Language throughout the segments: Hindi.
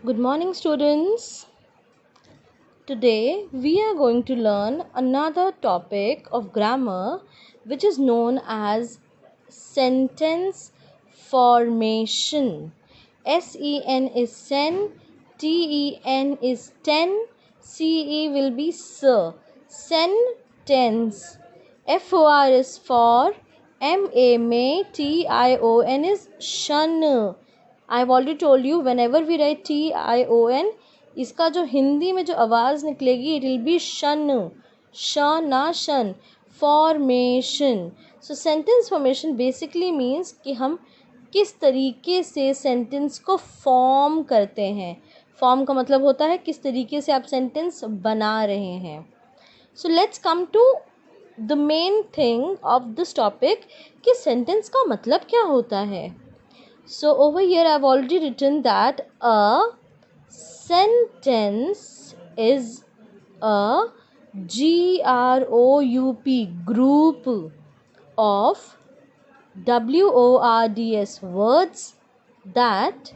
Good morning, students. Today we are going to learn another topic of grammar which is known as sentence formation. SEN is sen, TEN is ten, CE will be sir. Sentence. FOR is for, MA may, TION is shun. I have already told you whenever we write TION, इसका जो हिंदी में जो आवाज़ निकलेगी इट विल बी शन, श ना शन. फॉर्मेशन. सो सेंटेंस फॉर्मेशन बेसिकली मीन्स कि हम किस तरीके से सेंटेंस को फॉर्म करते हैं. फॉर्म का मतलब होता है किस तरीके से आप सेंटेंस बना रहे हैं. So let's come to the main thing of this topic कि सेंटेंस का मतलब क्या होता है. So over here I have already written that a sentence is a group of words words that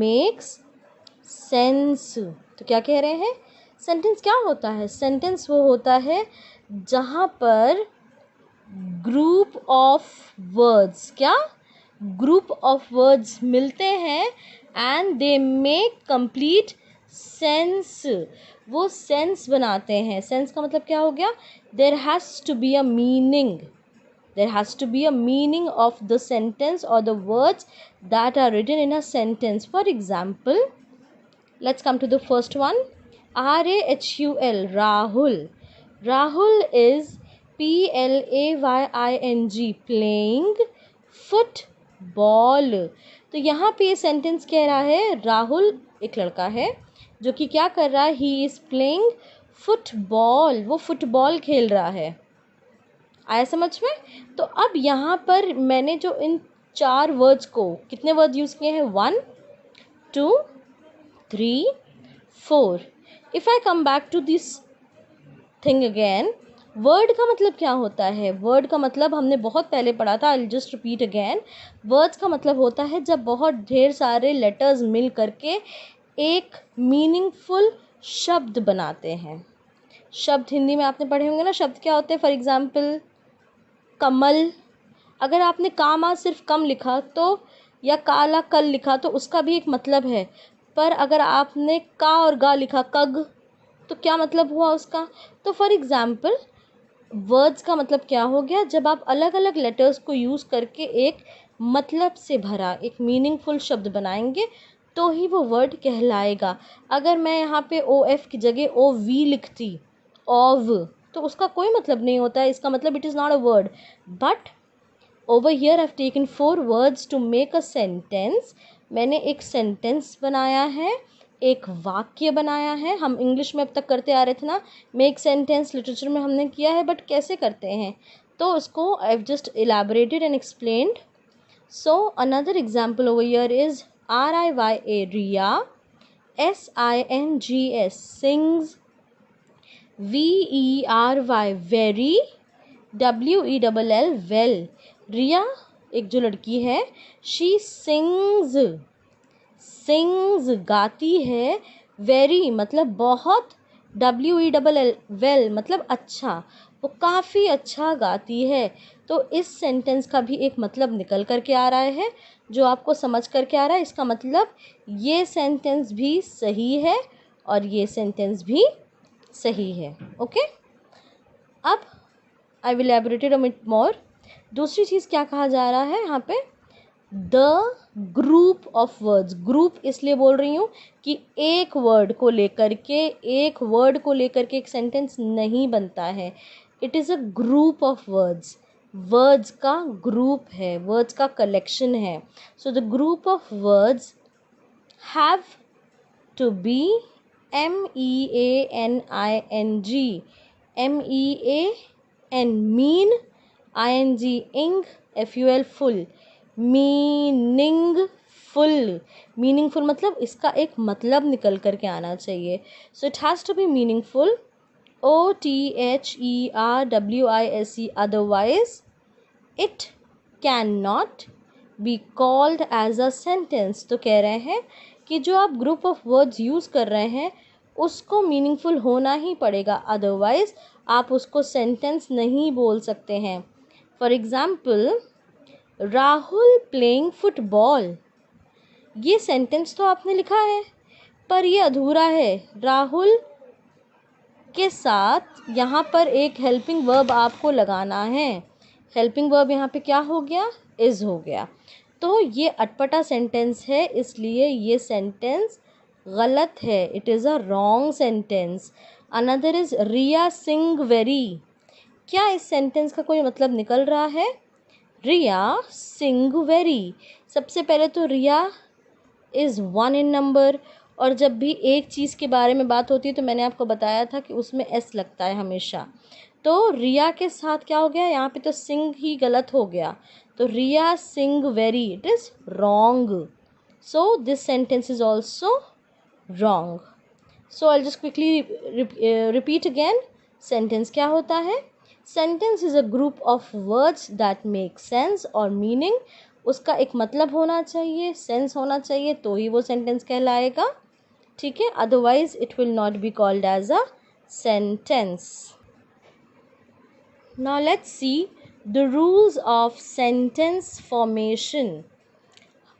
makes sense. तो क्या कह रहे हैं, सेंटेंस क्या होता है. सेंटेंस वो होता है जहाँ पर ग्रुप ऑफ वर्ड्स, क्या ग्रुप ऑफ वर्ड्स मिलते हैं and they make complete sense. वो सेंस बनाते हैं. सेंस का मतलब क्या हो गया, there has to be a meaning. There has to be a meaning of the sentence or the words that are written in a sentence. For example, let's come to the first one. RAHUL, Rahul. Rahul is PLAYING, playing football. तो यहाँ पे ये सेंटेंस कह रहा है राहुल एक लड़का है जो कि क्या कर रहा है, ही इज़ प्लेइंग फुटबॉल. वो फुटबॉल खेल रहा है. आया समझ में. तो अब यहाँ पर मैंने जो इन 4 वर्ड्स को, कितने वर्ड यूज़ किए हैं, 1 2 3 4. If I come back to this thing again, word का मतलब क्या होता है. वर्ड का मतलब हमने बहुत पहले पढ़ा था. I just repeat again. Words का मतलब होता है जब बहुत ढेर सारे लेटर्स मिल करके एक मीनिंगफुल शब्द बनाते हैं. शब्द हिंदी में आपने पढ़े होंगे ना, शब्द क्या होते हैं. फॉर एग्जाम्पल कमल. अगर आपने कामा सिर्फ कम लिखा तो, या काला कल लिखा तो उसका भी एक मतलब है. पर अगर आपने का और गा लिखा कग, तो क्या मतलब हुआ उसका. तो फॉर एग्जाम्पल वर्ड्स का मतलब क्या हो गया, जब आप अलग अलग लेटर्स को यूज़ करके एक मतलब से भरा एक मीनिंगफुल शब्द बनाएंगे तो ही वो वर्ड कहलाएगा. अगर मैं यहाँ पे OF की जगह OV लिखती, OV, तो उसका कोई मतलब नहीं होता है. इसका मतलब it is not a word. But over here I have taken 4 words to make a sentence. मैंने एक सेंटेंस बनाया है, एक वाक्य बनाया है. हम इंग्लिश में अब तक करते आ रहे थे ना, मेक सेंटेंस लिटरेचर में हमने किया है, बट कैसे करते हैं तो उसको I have just elaborated and explained. So another example over here is RIYA, Riya. SINGS, sings. VERY, very. WELL, well. Riya एक जो लड़की है, शी सिंग्स, सिंग्स गाती है. वेरी मतलब बहुत. WELL, वेल मतलब अच्छा. वो काफ़ी अच्छा गाती है. तो इस सेंटेंस का भी एक मतलब निकल करके आ रहा है जो आपको समझ करके आ रहा है. इसका मतलब ये सेंटेंस भी सही है और ये सेंटेंस भी सही है. ओके. अब I will elaborate a bit more. दूसरी चीज़ क्या कहा जा रहा है यहाँ पे, the group of words. Group इसलिए बोल रही हूँ कि एक वर्ड को लेकर के एक सेंटेंस नहीं बनता है. It is a group of words. Words का ग्रुप है, वर्ड्स का कलेक्शन है. So the group of words have to be MEANING, MEAN, mean, ING, ing, FUL, ful. Meaningful. Meaningful मतलब इसका एक मतलब निकल करके आना चाहिए. So it has to be meaningful. OTHERWISE, otherwise it can not be called as a sentence. तो कह रहे हैं कि जो आप ग्रुप ऑफ वर्ड्स यूज़ कर रहे हैं उसको मीनिंगफुल होना ही पड़ेगा, अदरवाइज आप उसको सेंटेंस नहीं बोल सकते हैं। For example, Rahul playing football, ये सेंटेंस तो आपने लिखा है पर ये अधूरा है। राहुल के साथ यहाँ पर एक हेल्पिंग वर्ब आपको लगाना है। हेल्पिंग वर्ब यहाँ पे क्या हो गया? इज़ हो गया। तो ये अटपटा सेंटेंस है, इसलिए ये सेंटेंस गलत है। It is a wrong sentence. Another is Riya sing very. क्या इस सेंटेंस का कोई मतलब निकल रहा है? रिया सिंग वेरी, सबसे पहले तो रिया इज़ 1 इन नंबर, और जब भी एक चीज़ के बारे में बात होती है तो मैंने आपको बताया था कि उसमें एस लगता है हमेशा। तो रिया के साथ क्या हो गया? यहाँ पे तो सिंग ही गलत हो गया। तो Riya sing very, it is wrong. So this sentence is also wrong. So I just quickly repeat again. Sentence क्या होता है? Sentence is a group of words that make sense और मीनिंग। उसका एक मतलब होना चाहिए, सेंस होना चाहिए, तो ही वो सेंटेंस कहलाएगा। ठीक है, otherwise it will not be called as a sentence. Now let's see the rules of sentence formation.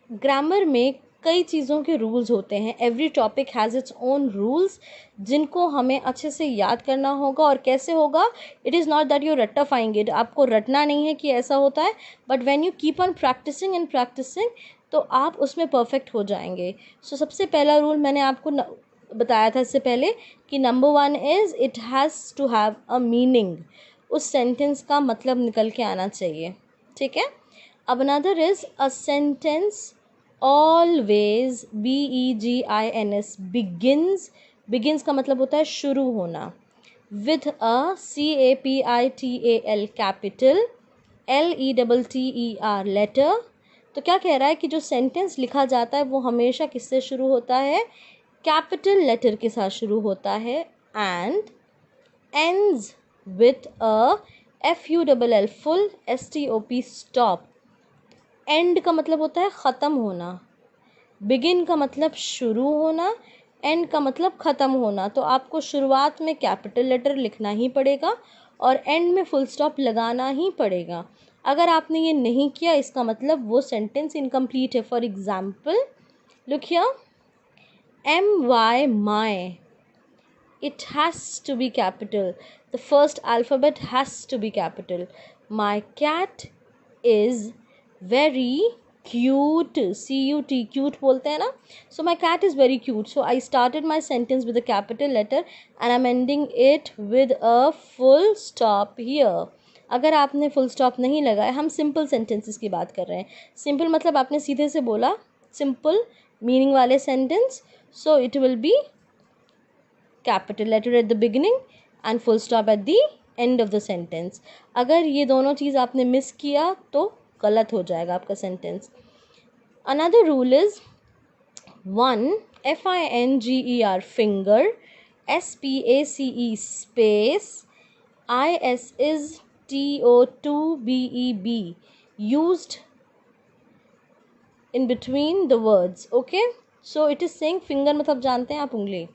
Grammar में कई चीज़ों के रूल्स होते हैं। Every topic has its own rules जिनको हमें अच्छे से याद करना होगा। और कैसे होगा? It is not that you रट्टाफाइंग इट, आपको रटना नहीं है कि ऐसा होता है, but when you keep on practising and practising तो आप उसमें परफेक्ट हो जाएंगे। सो सबसे पहला रूल मैंने आपको बताया था इससे पहले कि number 1 is it has to have a meaning. उस सेंटेंस का मतलब निकल के आना चाहिए। ठीक है। अब another is a sentence always, BEGINS, begins का मतलब होता है शुरू होना, with a CAPITAL capital, LETTER letter. तो क्या कह रहा है कि जो सेंटेंस लिखा जाता है वो हमेशा किससे शुरू होता है? कैपिटल लेटर के साथ शुरू होता है। And ends with a FULL full STOP stop। And का मतलब होता है ख़त्म होना, बिगिन का मतलब शुरू होना, एंड का मतलब ख़त्म होना। तो आपको शुरुआत में कैपिटल लेटर लिखना ही पड़ेगा और एंड में फुल स्टॉप लगाना ही पड़ेगा। अगर आपने ये नहीं किया इसका मतलब वो सेंटेंस इनकम्प्लीट है। For example, look here, MY my, it has to be capital. The first alphabet has to be capital. My cat is very cute. CUT, cute बोलते हैं ना. So my cat is very cute. So I started my sentence with a capital letter and I'm ending it with a full stop here. अगर आपने फुल स्टॉप नहीं लगाया, हम सिंपल सेंटेंसेस की बात कर रहे हैं। सिंपल मतलब आपने सीधे से बोला, सिंपल मीनिंग वाले sentence, so it will be capital letter at the beginning and full stop at the end of the sentence. अगर ये दोनों चीज़ आपने मिस किया तो गलत हो जाएगा आपका sentence. Another rule is 1 FINGER finger, SPACE space, IS is TO2BEB used in between the words. Okay, so it is saying finger मतलब जानते हैं आप उंगली,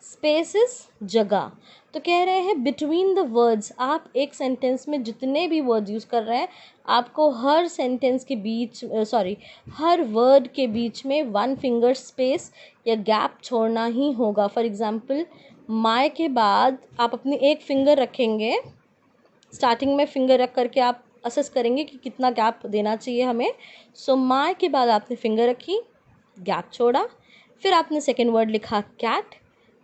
स्पेसिस जगह। तो कह रहे हैं बिटवीन द वर्ड्स, आप एक सेंटेंस में जितने भी वर्ड्स यूज़ कर रहे हैं आपको हर सेंटेंस के बीच हर वर्ड के बीच में 1 फिंगर स्पेस या गैप छोड़ना ही होगा। फॉर एग्जांपल, माय के बाद आप अपनी एक फिंगर रखेंगे, स्टार्टिंग में फिंगर रख करके आप असेस करेंगे कि कितना गैप देना चाहिए हमें। सो माय के बाद आपने फिंगर रखी, गैप छोड़ा, फिर आपने सेकेंड वर्ड लिखा कैट,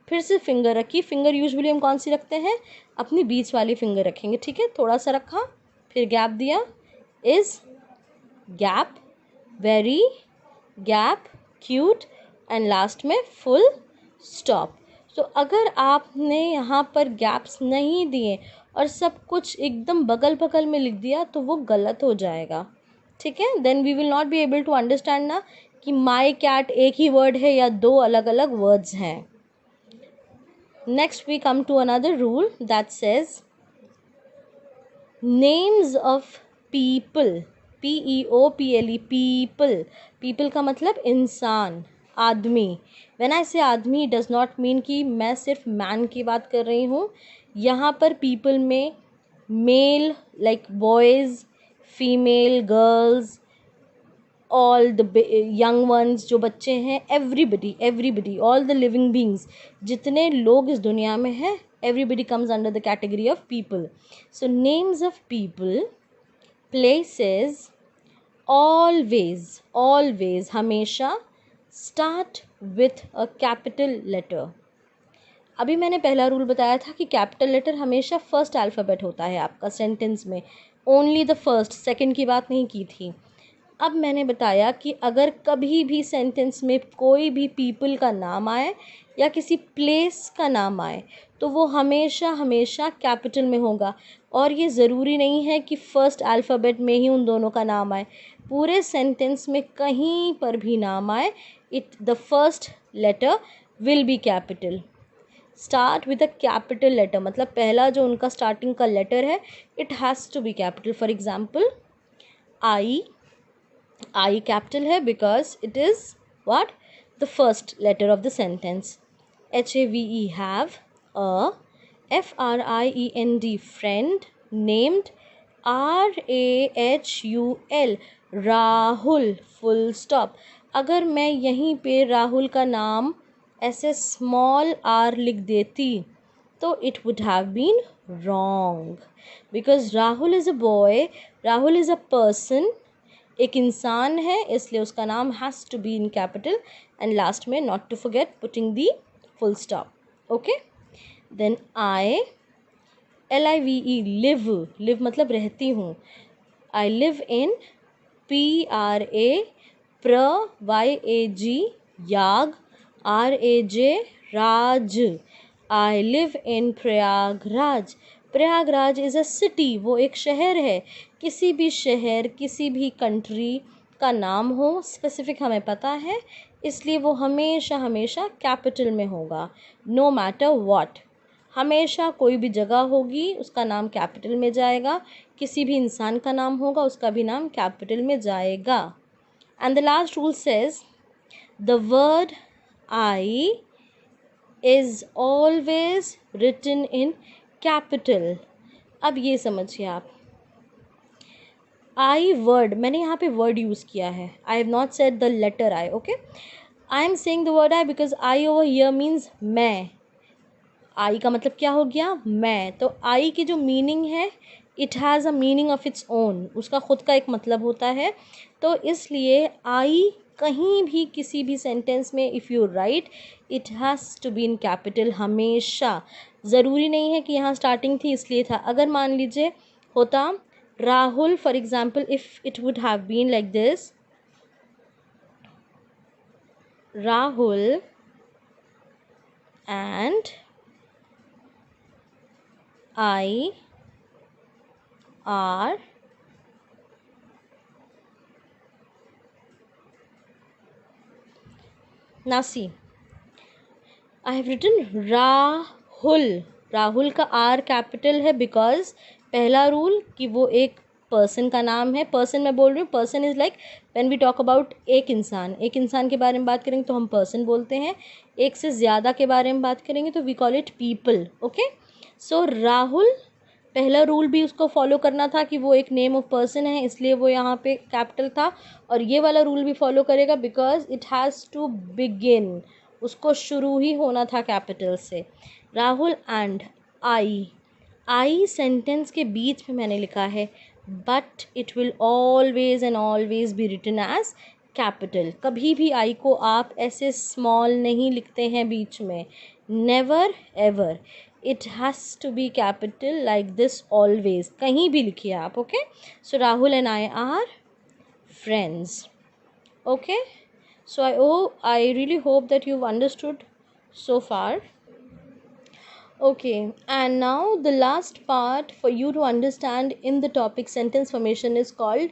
फिर से फिंगर रखी। फिंगर यूजुअली हम कौन सी रखते हैं? अपनी बीच वाली फिंगर रखेंगे। ठीक है, थोड़ा सा रखा, फिर गैप दिया, is, gap, very, gap, cute, and last में फुल स्टॉप। तो अगर आपने यहाँ पर गैप्स नहीं दिए और सब कुछ एकदम बगल बगल में लिख दिया तो वो गलत हो जाएगा। ठीक है, then we will not be able to understand ना कि माई कैट एक ही वर्ड है या दो अलग अलग वर्ड्स हैं। Next we come to another rule that says names of people. PEOPLE, people. People का मतलब इंसान, आदमी. व्हेन आई से आदमी डज नॉट मीन कि मैं सिर्फ मैन की बात कर रही हूँ. यहाँ पर पीपल में male like boys, female, girls, all the young ones, जो बच्चे हैं, everybody, all the living beings, जितने लोग इस दुनिया में हैं, everybody comes under the category of people. So names of people, places, always, हमेशा start with a capital letter. अभी मैंने पहला रूल बताया था कि कैपिटल लेटर हमेशा फर्स्ट अल्फ़ाबेट होता है आपका सेंटेंस में, ओनली द फर्स्ट, सेकंड की बात नहीं की थी. अब मैंने बताया कि अगर कभी भी सेंटेंस में कोई भी पीपल का नाम आए या किसी प्लेस का नाम आए तो वो हमेशा कैपिटल में होगा. और ये ज़रूरी नहीं है कि फर्स्ट अल्फ़ाबेट में ही उन दोनों का नाम आए. पूरे सेंटेंस में कहीं पर भी नाम आए, the first letter will be capital. Start with a capital letter मतलब पहला जो उनका स्टार्टिंग का लेटर है, it has to be capital. For example, I capital है because it is what? The first letter of the sentence. HAVE, have. A FRIEND, friend. Named RAHUL, Rahul, full stop. अगर मैं यहीं पे राहुल का नाम ऐसे स्मॉल r लिख देती तो it would have been wrong because Rahul is a boy, Rahul is a person, एक इंसान है, इसलिए उसका नाम has to be in capital. And last में not to forget putting the full stop. Okay, then LIVE, live मतलब रहती हूँ. आई लिव इन PRAYAG, याग, RAJ, Raj. I live in Prayagraj. Prayagraj is a city, वो एक शहर है. किसी भी शहर, किसी भी कंट्री का नाम हो, स्पेसिफिक हमें पता है, इसलिए वो हमेशा कैपिटल में होगा. नो मैटर व्हाट, हमेशा कोई भी जगह होगी उसका नाम कैपिटल में जाएगा. किसी भी इंसान का नाम होगा उसका भी नाम कैपिटल में जाएगा. And the last rule says the word I is always written in capital. अब ये समझिए आप, आई वर्ड, मैंने यहाँ पे वर्ड यूज़ किया है. I have not said the letter I. Okay, I am saying the word I because I over here means मैं. आई का मतलब क्या हो गया? मैं. तो आई की जो मीनिंग है, it has a meaning of its own, उसका ख़ुद का एक मतलब होता है. तो इसलिए आई कहीं भी किसी भी सेंटेंस में if you write, it has to be in capital हमेशा. ज़रूरी नहीं है कि यहाँ स्टार्टिंग थी इसलिए था. अगर मान लीजिए होता Rahul, for example, if it would have been like this, Rahul and I are now see, I have written Rahul. Rahul का R कैपिटल है बिकॉज पहला रूल कि वो एक पर्सन का नाम है. पर्सन मैं बोल रही हूँ, person is like when we talk about एक इंसान के बारे में बात करेंगे तो हम पर्सन बोलते हैं. एक से ज़्यादा के बारे में बात करेंगे तो we call it people. Okay, so Rahul, पहला रूल भी उसको फॉलो करना था कि वो एक नेम ऑफ पर्सन है, इसलिए वो यहाँ पे कैपिटल था. और ये वाला रूल भी फॉलो करेगा because it has to begin, उसको शुरू ही होना था कैपिटल से. राहुल एंड आई सेंटेंस के बीच में मैंने लिखा है, but it will always and always be written as capital. कभी भी आई को आप ऐसे स्मॉल नहीं लिखते हैं बीच में, never ever. It has to be capital like this always, कहीं भी लिखिए आप. Okay, so Rahul and I are friends. Okay, so I really hope that you've understood so far. Okay, and now the last part for you to understand in the topic sentence formation is called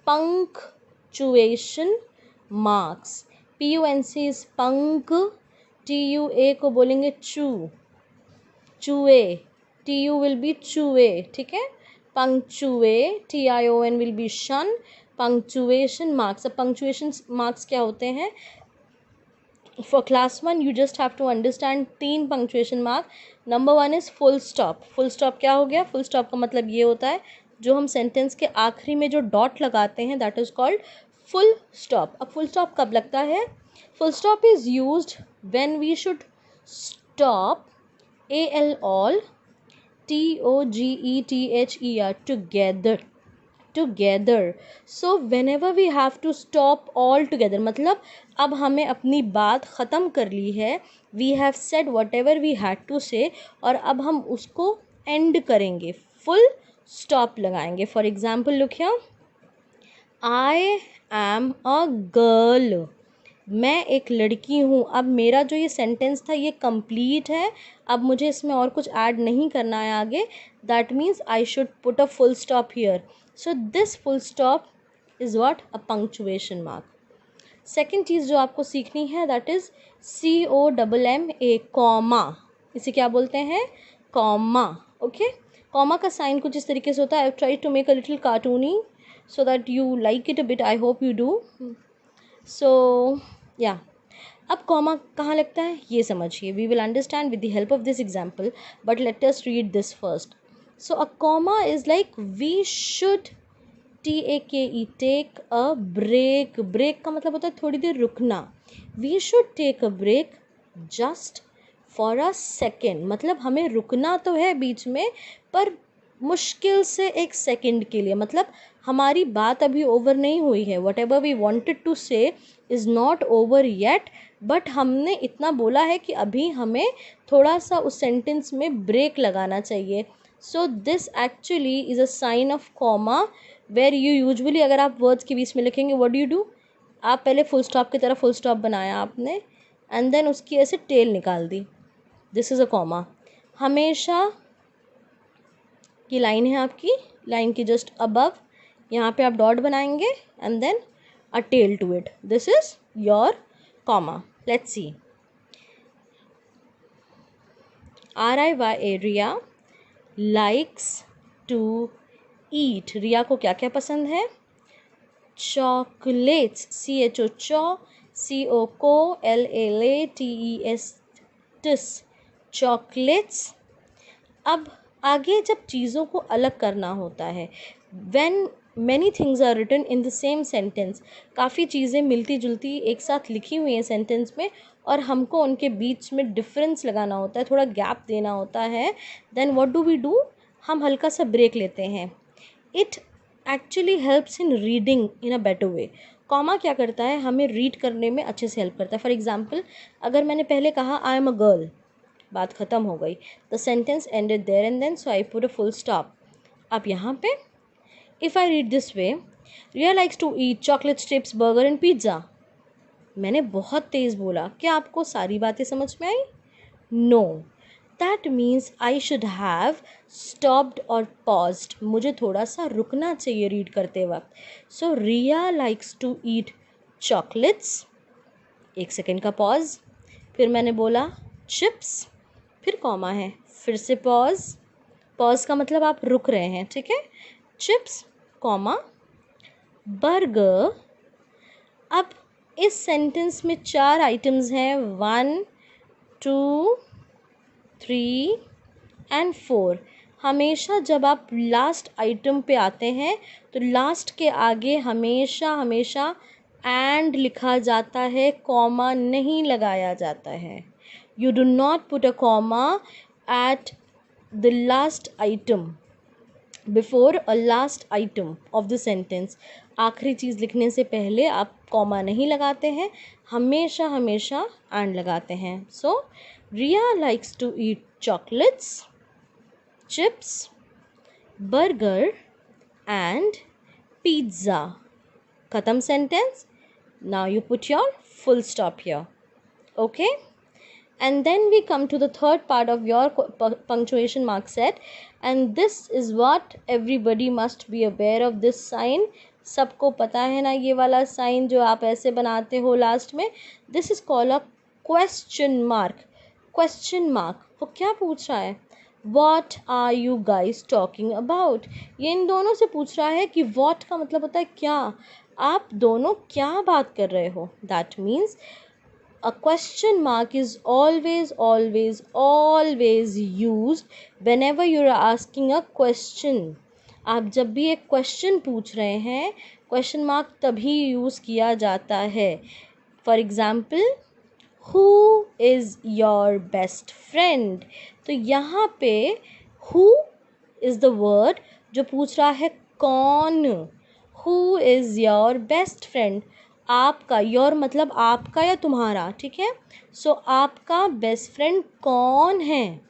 punctuation marks. PUNC is punk, TUA को बोलेंगे चू, चूए, TU will be चूए. ठीक है, punctuate, TION will be shun, punctuation marks. अब punctuation marks क्या होते हैं? For class 1 you just have to understand 3 punctuation mark. Number 1 is full stop. full stop क्या हो गया? full stop का मतलब ये होता है जो हम सेंटेंस के आखिरी में जो डॉट लगाते हैं, that is called full stop. अब फुल स्टॉप कब लगता है? Full stop is used when we should stop AL all TOGETHER together. So whenever we have to stop all together, मतलब अब हमें अपनी बात ख़त्म कर ली है, we have said whatever we had to say, और अब हम उसको end करेंगे, full stop लगाएंगे. For example look here, I am a girl. मैं एक लड़की हूँ. अब मेरा जो ये सेंटेंस था ये कंप्लीट है. अब मुझे इसमें और कुछ ऐड नहीं करना है आगे. That means I should put a full stop here. So this full stop is what? A punctuation mark. Second चीज़ जो आपको सीखनी है दैट इज़ COMMA, कॉमा. इसे क्या बोलते हैं? कॉमा. ओके, कॉमा का साइन कुछ इस तरीके से होता है. I try to make a little cartoony so that you like it a bit. I hope you do. So yeah, अब कॉमा कहाँ लगता है ये समझिए. We will understand with the help of this example, but let us read this first. So a comma is like we should TAKE take a break. break का मतलब होता है थोड़ी देर रुकना. We should take a break just for a second. मतलब हमें रुकना तो है बीच में, पर मुश्किल से एक सेकंड के लिए. मतलब हमारी बात अभी ओवर नहीं हुई है. Whatever we wanted to say is not over yet, but हमने इतना बोला है कि अभी हमें थोड़ा सा उस सेंटेंस में ब्रेक लगाना चाहिए. So this actually is a sign of comma where you usually, अगर आप वर्ड्स के बीच में लिखेंगे, व्हाट डू यू डू? आप पहले फुल स्टॉप की तरह फुल स्टॉप बनाया आपने, एंड देन उसकी ऐसे टेल निकाल दी. This is a comma. हमेशा ये लाइन है आपकी, लाइन की जस्ट अबव यहाँ पे आप डॉट बनाएंगे and then a tail to it. This is your comma. Let's see. RIYA, Riya likes to eat. Riya को क्या क्या पसंद है? चॉकलेट्स. CHO चॉ, CO को, LALA TES टिस, चॉकलेट्स. अब आगे जब चीज़ों को अलग करना होता है, when many things are written in the same sentence, काफ़ी चीज़ें मिलती जुलती एक साथ लिखी हुई हैं सेंटेंस में, और हमको उनके बीच में डिफरेंस लगाना होता है, थोड़ा गैप देना होता है, then what do we do? हम हल्का सा ब्रेक लेते हैं. It actually helps in reading in a better way. Comma क्या करता है? हमें रीड करने में अच्छे से हेल्प करता है. फॉर एग्जाम्पल, अगर मैंने पहले कहा आई एम अ गर्ल, बात ख़त्म हो गई, the sentence ended there and then, so I put a full stop. अब यहाँ पे if I read this way, Riya likes to eat chocolate chips burger and pizza. मैंने बहुत तेज़ बोला. क्या आपको सारी बातें समझ में आई? No. That means I should have stopped और पॉज्ड. मुझे थोड़ा सा रुकना चाहिए रीड करते वक्त. So Riya likes to eat chocolates, एक सेकेंड का पॉज, फिर मैंने बोला चिप्स, फिर कॉमा है, फिर से पॉज. पॉज का मतलब आप रुक रहे हैं, ठीक है? Chips, comma, burger. अब इस सेंटेंस में 4 आइटम्स हैं, 1 2 3 एंड 4. हमेशा जब आप लास्ट आइटम पे आते हैं तो लास्ट के आगे हमेशा हमेशा एंड लिखा जाता है, कॉमा नहीं लगाया जाता है. You do not put a comma at the last item, before a last item of the sentence. आखिरी चीज़ लिखने से पहले आप कॉमा नहीं लगाते हैं, हमेशा हमेशा एंड लगाते हैं. So Riya likes to eat chocolates, chips, burger and pizza. ख़त्म sentence. Now you put your full stop here. Okay, and then we come to the third part of your punctuation mark set, and this is what everybody must be aware of. this sign, सबको पता है ना ये वाला साइन जो आप ऐसे बनाते हो लास्ट में? This is called a question mark. Question mark वो क्या पूछ रहा है? What are you guys talking about? ये इन दोनों से पूछ रहा है कि what का मतलब होता है क्या, आप दोनों क्या बात कर रहे हो. That means a question mark is always used whenever you are asking a question. आप जब भी एक क्वेश्चन पूछ रहे हैं, क्वेश्चन मार्क तभी यूज़ किया जाता है. For example, who is your best friend? तो यहाँ पे who is the word जो पूछ रहा है कौन. who is your best friend? आपका, your मतलब आपका या तुम्हारा, ठीक है. सो आपका बेस्ट फ्रेंड कौन है.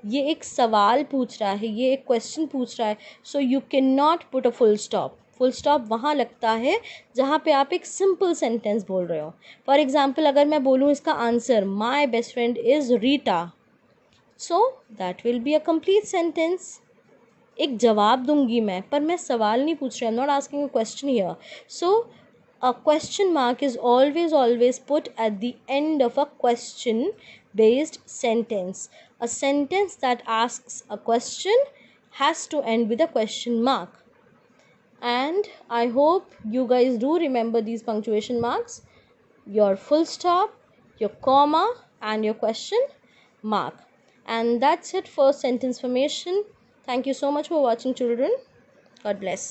ये एक सवाल पूछ रहा है, ये एक क्वेश्चन पूछ रहा है. So you can not put a full stop. Full stop वहाँ लगता है जहाँ पे आप एक सिंपल सेंटेंस बोल रहे हो. फॉर एग्जाम्पल, अगर मैं बोलूँ इसका answer, my best friend is Rita, so that will be a complete sentence. एक जवाब दूंगी मैं, पर मैं सवाल नहीं पूछ रही. I am not asking a question here. So a question mark is always put at the end of a question based sentence. A sentence that asks a question has to end with a question mark. And I hope you guys do remember these punctuation marks: your full stop, your comma, and your question mark. And that's it for sentence formation. Thank you so much for watching, children. God bless.